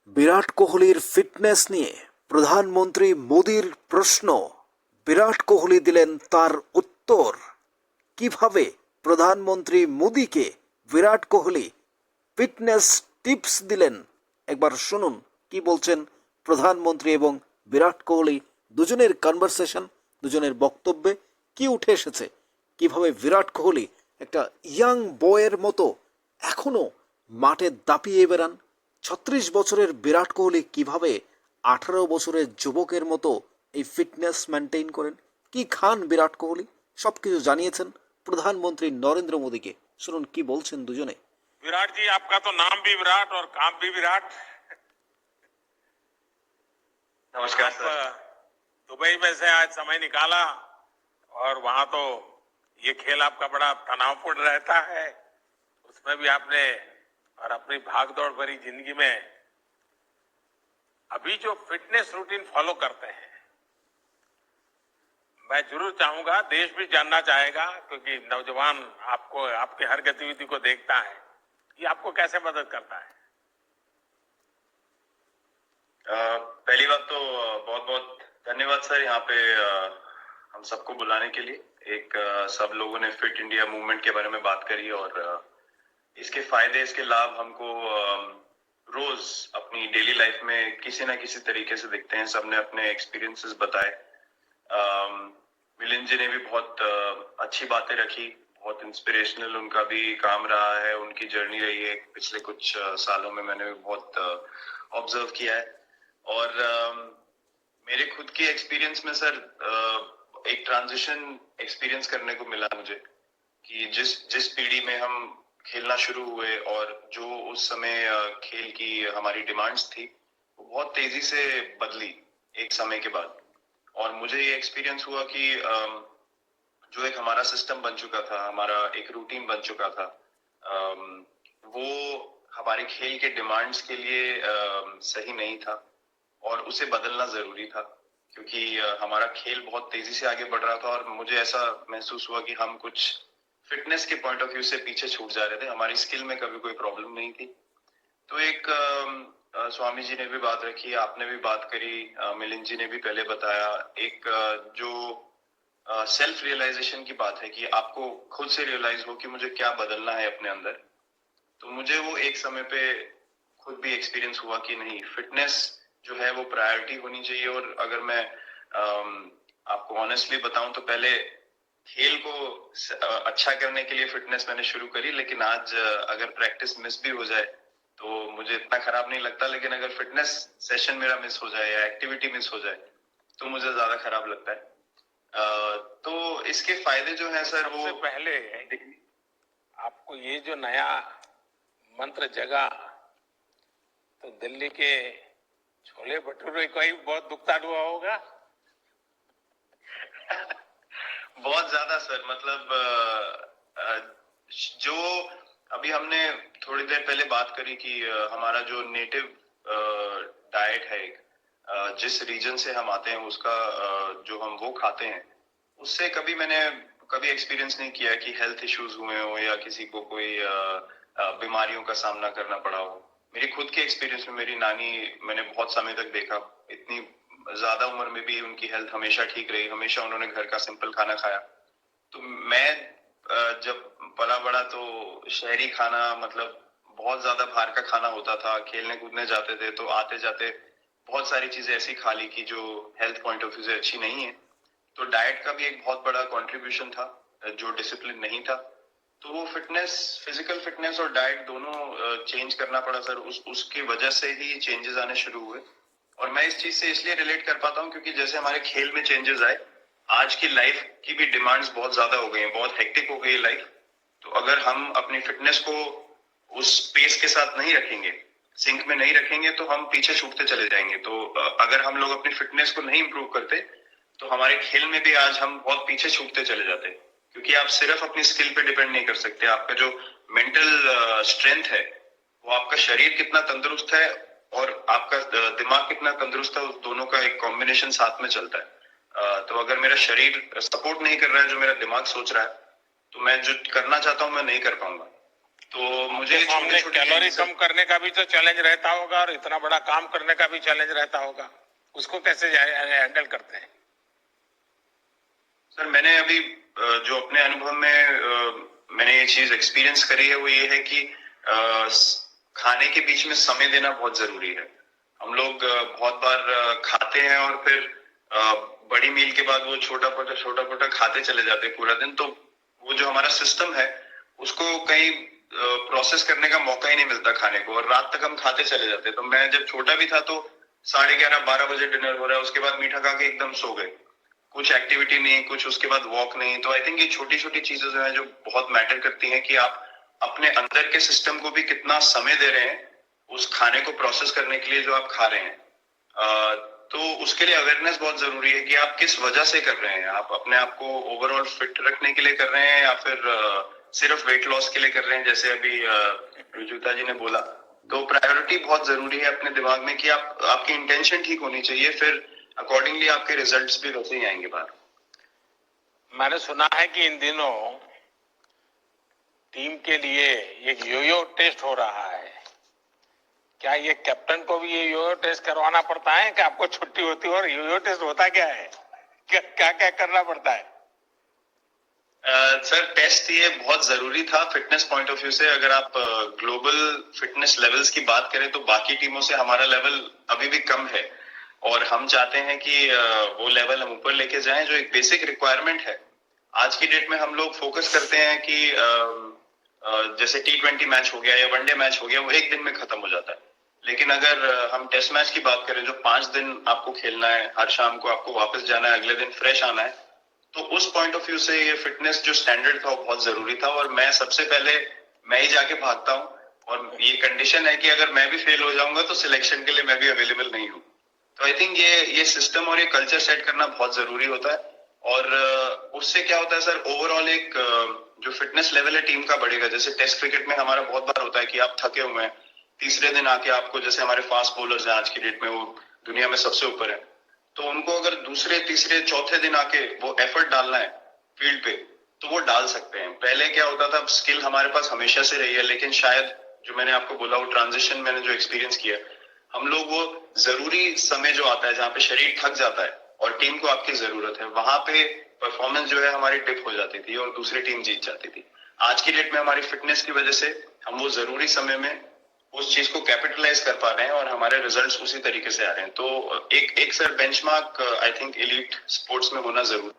বিরাট কোহলির ফিটনেস নিয়ে প্রধানমন্ত্রী মোদির প্রশ্ন, বিরাট কোহলি দিলেন তার উত্তর। কিভাবে প্রধানমন্ত্রী মোদিকে বিরাট কোহলি ফিটনেস টিপস দিলেন, একবার শুনুন কি বলছেন প্রধানমন্ত্রী এবং বিরাট কোহলি। দুজনের কনভারসেশন, দুজনের বক্তব্যে কি উঠে এসেছে, কিভাবে বিরাট কোহলি একটা ইয়াং বয়ের মতো এখনো মাঠে দাপিয়ে বেড়ান। ৩৬ বছরের বিরাট কোহলি কিভাবে ১৮ বছরের যুবকের মতো এই ফিটনেস মেনটেন করেন, কি খান বিরাট কোহলি, সবকিছু জানিয়েছেন প্রধানমন্ত্রী নরেন্দ্র মোদীকে। শুনুন কি বলছেন দুজনে। विराट जी, आपका तो नाम भी विराट और काम भी विराट। नमस्कार सर। दुबई में से आज समय निकाला और वहां तो ये खेल आपका बड़ा तनावपूर्ण रहता है, उसमें भी आपने और अपनी भागदौड़ भरी जिंदगी में अभी जो फिटनेस रूटीन फॉलो करते हैं, मैं जरूर चाहूंगा, देश भी जानना चाहेगा, क्योंकि नौजवान आपको, आपके हर गतिविधि को देखता है, ये आपको कैसे मदद करता है। पहली बात तो बहुत बहुत धन्यवाद सर, यहाँ पे हम सबको बुलाने के लिए। एक सब लोगों ने फिट इंडिया मूवमेंट के बारे में बात करी और इसके फायदे, इसके लाभ हमको रोज अपनी डेली लाइफ में किसी ना किसी तरीके से दिखते हैं। सबने अपने एक्सपीरियंसेस बताए। मिलिंद जी ने भी बहुत अच्छी बातें रखी, बहुत इंस्पिरेशनल उनका भी काम रहा है, उनकी जर्नी रही है पिछले कुछ सालों में, मैंने भी बहुत ऑब्जर्व किया है। और मेरे खुद के एक्सपीरियंस में सर एक ट्रांजिशन एक्सपीरियंस करने को मिला मुझे कि जिस पीढ़ी में हम खेलना शुरू हुए और जो उस समय खेल की हमारी डिमांड्स थी, वो बहुत तेजी से बदली एक समय के बाद। और मुझे ये एक्सपीरियंस हुआ कि जो एक हमारा सिस्टम बन चुका था, हमारा एक रूटीन बन चुका था, वो हमारे खेल के डिमांड्स के लिए सही नहीं था और उसे बदलना जरूरी था, क्योंकि हमारा खेल बहुत तेजी से आगे बढ़ रहा था और मुझे ऐसा महसूस हुआ कि हम कुछ फिटनेस के पॉइंट ऑफ व्यू से पीछे छूट जा रहे थे। हमारी स्किल में कभी कोई प्रॉब्लम नहीं थी। तो एक स्वामी जी ने भी बात रखी, आपने भी बात करी, मिलिंद जी ने भी पहले बताया, एक जो सेल्फ रियलाइजेशन की बात है कि आपको खुद से रियलाइज हो कि मुझे क्या बदलना है अपने अंदर। तो मुझे वो एक समय पे खुद भी एक्सपीरियंस हुआ कि नहीं, फिटनेस जो है वो प्रायोरिटी होनी चाहिए। और अगर मैं आपको ऑनेस्टली बताऊं तो पहले खेल को अच्छा करने के लिए फिटनेस मैंने शुरू करी, लेकिन आज अगर प्रैक्टिस मिस भी हो जाए तो मुझे इतना खराब नहीं लगता, लेकिन अगर फिटनेस सेशन मेरा मिस हो जाए या एक्टिविटी मिस हो जाए तो मुझे ज्यादा खराब लगता है। तो इसके फायदे जो है सर, वो पहले आपको ये जो नया मंत्र जगा, तो दिल्ली के छोले भटूरे का ही बहुत दुखता हुआ होगा। बहुत ज्यादा सर, मतलब जो अभी हमने थोड़ी देर पहले बात करी कि हमारा जो नेटिव डाइट है, जिस रीजन से हम आते हैं उसका जो हम वो खाते हैं, उससे मैंने कभी एक्सपीरियंस नहीं किया कि हेल्थ इश्यूज हुए हो या किसी को कोई बीमारियों का सामना करना पड़ा हो। मेरी खुद के एक्सपीरियंस में मेरी नानी, मैंने बहुत समय तक देखा, इतनी ज्यादा उम्र में भी उनकी हेल्थ हमेशा ठीक रही, हमेशा उन्होंने घर का सिंपल खाना खाया। तो मैं जब पला बड़ा तो शहरी खाना, मतलब बहुत ज्यादा बाहर का खाना होता था, खेलने कूदने जाते थे तो आते जाते बहुत सारी चीजें ऐसी खा ली कि जो हेल्थ पॉइंट ऑफ व्यू से अच्छी नहीं है। तो डाइट का भी एक बहुत बड़ा कंट्रीब्यूशन था, जो डिसिप्लिन नहीं था। तो वो फिटनेस, फिजिकल फिटनेस और डाइट दोनों चेंज करना पड़ा सर। उसकी वजह से ही चेंजेस आने शुरू हुए। और मैं इस चीज से इसलिए रिलेट कर पाता हूँ क्योंकि जैसे हमारे खेल में चेंजेस आए, आज की लाइफ की भी डिमांड्स बहुत ज्यादा हो गई हैं, बहुत हेक्टिक हो गई है लाइफ। तो अगर हम अपनी फिटनेस को उस पेस के साथ नहीं रखेंगे, सिंक में नहीं रखेंगे, तो हम पीछे छूटते चले जाएंगे। तो अगर हम लोग अपनी फिटनेस को नहीं इंप्रूव करते तो हमारे खेल में भी आज हम बहुत पीछे छूटते चले जाते हैं, क्योंकि आप सिर्फ अपनी स्किल पे डिपेंड नहीं कर सकते। आपका जो मेंटल स्ट्रेंथ है, वो आपका शरीर कितना तंदुरुस्त है और आपका दिमाग कितना तंदुरुस्त है, उस दोनों का एक कॉम्बिनेशन साथ में चलता है। तो अगर मेरा शरीर सपोर्ट नहीं कर रहा है जो मेरा दिमाग सोच रहा है, तो मैं जो करना चाहता हूँ मैं नहीं कर पाऊंगा। तो मुझे सामने छोटी-छोटी कैलोरी चीजें कम करने का भी तो चैलेंज रहता होगा और इतना बड़ा काम करने का भी चैलेंज रहता होगा, उसको कैसे हैंडल करते हैं? सर मैंने अभी जो अपने अनुभव में मैंने ये चीज एक्सपीरियंस करी है वो ये है कि खाने के बीच में समय देना बहुत जरूरी है। हम लोग बहुत बार खाते हैं और फिर बड़ी मील के बाद वो छोटा पोटा खाते चले जाते हैं पूरा दिन, तो वो जो हमारा सिस्टम है उसको कहीं प्रोसेस करने का मौका ही नहीं मिलता खाने को, और रात तक हम खाते चले जाते। तो मैं जब छोटा भी था तो 11:30-12 बजे डिनर हो रहा है, उसके बाद मीठा खा के एकदम सो गए, कुछ एक्टिविटी नहीं, कुछ उसके बाद वॉक नहीं। तो आई थिंक ये छोटी छोटी चीजें जो है जो बहुत मैटर करती हैं कि आप अपने अंदर के सिस्टम को भी कितना समय दे रहे हैं उस खाने को प्रोसेस करने के लिए जो आप खा रहे हैं। तो उसके लिए अवेयरनेस बहुत जरूरी है कि आप किस वजह से कर रहे हैं। आप अपने आप को ओवरऑल फिट रखने के लिए कर रहे हैं या फिर सिर्फ वेट लॉस के लिए कर रहे हैं, जैसे अभी रुजुता जी ने बोला। तो प्रायोरिटी बहुत जरूरी है अपने दिमाग में कि आपकी इंटेंशन ठीक होनी चाहिए, फिर अकॉर्डिंगली आपके रिजल्ट्स भी वैसे ही आएंगे बाहर। मैंने सुना है कि इन दिनों टीम के लिए एक योयो टेस्ट हो रहा है। क्या ये कैप्टन को भी ये योयो टेस्ट करवाना पड़ता है कि आपको छुट्टी होती है? और योयो टेस्ट होता क्या है, क्या क्या करना पड़ता है? सर टेस्ट ये बहुत जरूरी था फिटनेस पॉइंट ऑफ व्यू से। अगर आप ग्लोबल फिटनेस लेवल्स की बात करें तो बाकी टीमों से हमारा लेवल अभी भी कम है, और हम चाहते हैं कि वो लेवल हम ऊपर लेके जाएं। जो एक बेसिक रिक्वायरमेंट है आज की डेट में, हम लोग फोकस करते हैं कि जैसे T20 मैच हो गया या वनडे मैच हो गया, वो एक दिन में खत्म हो जाता है। लेकिन अगर हम टेस्ट मैच की बात करें जो 5 दिन आपको खेलना है, हर शाम को आपको वापस जाना है, अगले दिन फ्रेश आना है, तो उस पॉइंट ऑफ व्यू से ये फिटनेस जो स्टैंडर्ड था वो बहुत जरूरी था। और मैं सबसे पहले मैं ही जाके भागता हूँ, और ये कंडीशन है कि अगर मैं भी फेल हो जाऊंगा तो सिलेक्शन के लिए मैं भी अवेलेबल नहीं हूँ। तो आई थिंक ये सिस्टम और ये कल्चर सेट करना बहुत जरूरी होता है। और उससे क्या होता है सर, ओवरऑल एक जो फिटनेस लेवल है टीम का बढ़ेगा। जैसे टेस्ट क्रिकेट में हमारा बहुत बार होता है कि आप थके हुए हैं, तीसरे दिन आके आपको, जैसे हमारे फास्ट बॉलर्स हैं आज की डेट में वो दुनिया में सबसे ऊपर है, तो उनको अगर दूसरे तीसरे चौथे दिन आके वो एफर्ट डालना है फील्ड पे तो वो डाल सकते हैं। पहले क्या होता था, स्किल हमारे पास हमेशा से रही है, लेकिन शायद जो मैंने आपको बोला वो ट्रांजिशन मैंने जो एक्सपीरियंस किया, हम लोग वो जरूरी समय जो आता है जहाँ पे शरीर थक जाता है और टीम को आपकी जरूरत है, वहां पे परफॉर्मेंस जो है हमारी डिप हो जाती थी और दूसरी टीम जीत जाती थी। आज की डेट में हमारी फिटनेस की वजह से हम वो जरूरी समय में उस चीज को कैपिटलाइज कर पा रहे हैं और हमारे रिजल्ट्स उसी तरीके से आ रहे हैं। तो एक sir benchmark I think elite sports में होना जरूरी।